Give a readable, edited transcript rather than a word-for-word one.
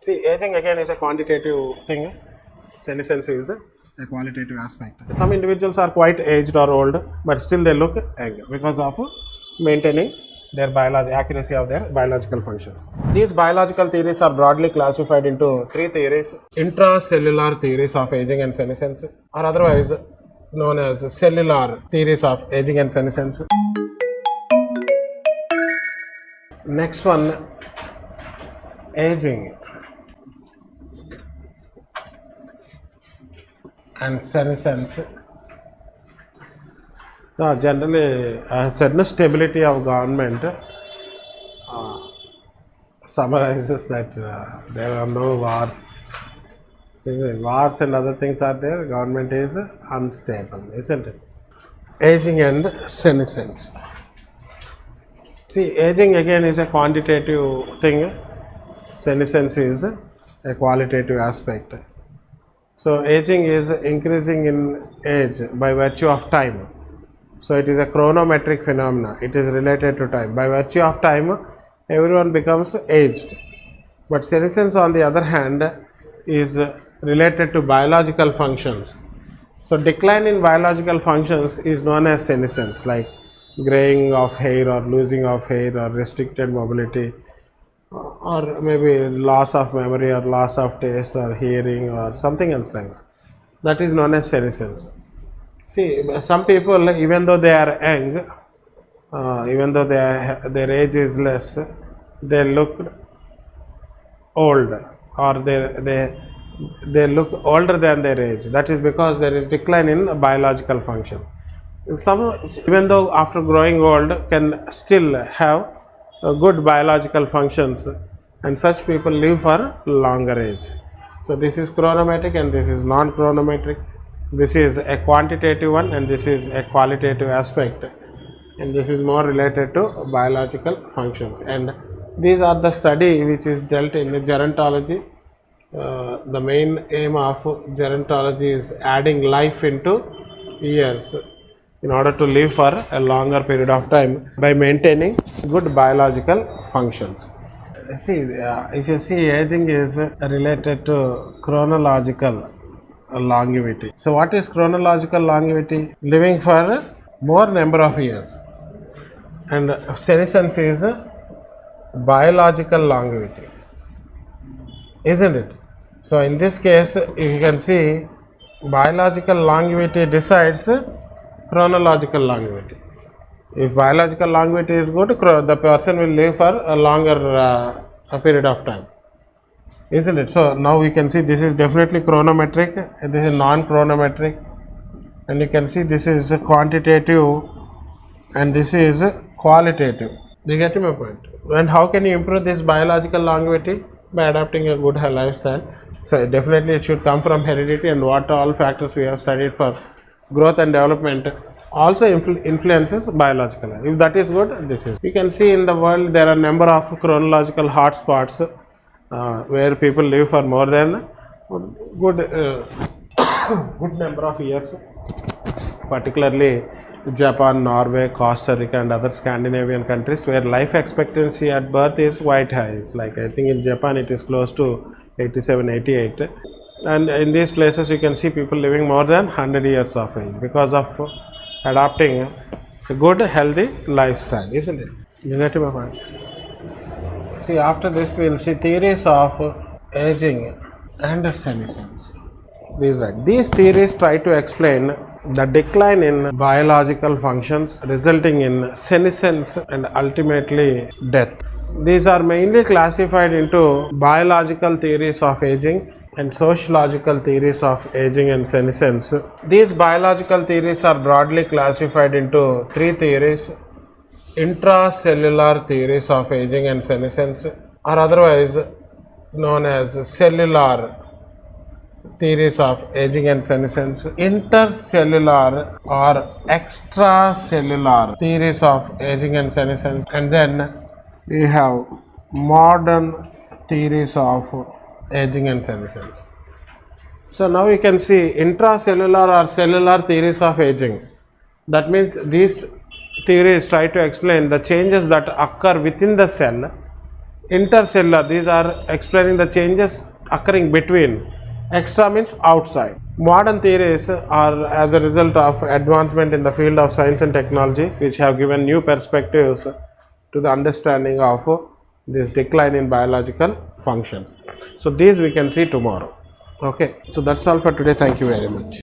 See, aging again is a quantitative thing. Senescence is a qualitative aspect. Some individuals are quite aged or old, but still they look young because of maintaining their accuracy of their biological functions. These biological theories are broadly classified into three theories: intracellular theories of aging and senescence, or otherwise known as cellular theories of aging and senescence. Next one, aging and senescence. Generally, certain stability of government summarizes that there are no wars. Wars and other things are there, government is unstable, isn't it? Aging and senescence. See, aging again is a quantitative thing, senescence is a qualitative aspect. So, aging is increasing in age by virtue of time. So, it is a chronometric phenomena, it is related to time. By virtue of time, everyone becomes aged. But senescence, on the other hand, is related to biological functions. So, decline in biological functions is known as senescence, like graying of hair or losing of hair or restricted mobility, or maybe loss of memory or loss of taste or hearing or something else like that. That is known as senescence. See, some people, even though they are young, even though their age is less, they look old, or they look older than their age. That is because there is decline in biological function. Some, even though after growing old, can still have good biological functions, and such people live for longer age. So, this is chronometric and this is non-chronometric. This is a quantitative one and this is a qualitative aspect, and this is more related to biological functions. And these are the study which is dealt in gerontology. The main aim of gerontology is adding life into years in order to live for a longer period of time by maintaining good biological functions. See, if you see, aging is related to chronological longevity. So, what is chronological longevity? Living for more number of years. And senescence is biological longevity, isn't it? So, in this case, you can see biological longevity decides chronological longevity. If biological longevity is good, the person will live for a longer period of time, isn't it? So, now we can see this is definitely chronometric and this is non-chronometric, and you can see this is quantitative and this is qualitative. Do you get my point? And how can you improve this biological longevity? By adopting a good lifestyle. So, definitely it should come from heredity, and what all factors we have studied for growth and development also influences biological. If that is good, this is. You can see in the world there are number of chronological hotspots where people live for more than good good number of years, particularly Japan, Norway, Costa Rica and other Scandinavian countries, where life expectancy at birth is quite high. It's like, I think in Japan it is close to 87, 88, and in these places you can see people living more than 100 years of age because of adopting a good healthy lifestyle, isn't it? You get my point? See, after this we will see theories of aging and senescence. These theories try to explain the decline in biological functions resulting in senescence and ultimately death. These are mainly classified into biological theories of aging and sociological theories of aging and senescence. These biological theories are broadly classified into three theories: intracellular theories of aging and senescence, or otherwise known as cellular theories of aging and senescence, intercellular or extracellular theories of aging and senescence, and then we have modern theories of aging and senescence. So, now you can see intracellular or cellular theories of aging. That means these theories try to explain the changes that occur within the cell intercellular, these are explaining the changes occurring between. Extra means outside. Modern theories are as a result of advancement in the field of science and technology, which have given new perspectives to the understanding of this decline in biological functions. So these we can see tomorrow. Okay, so that's all for today. Thank you very much.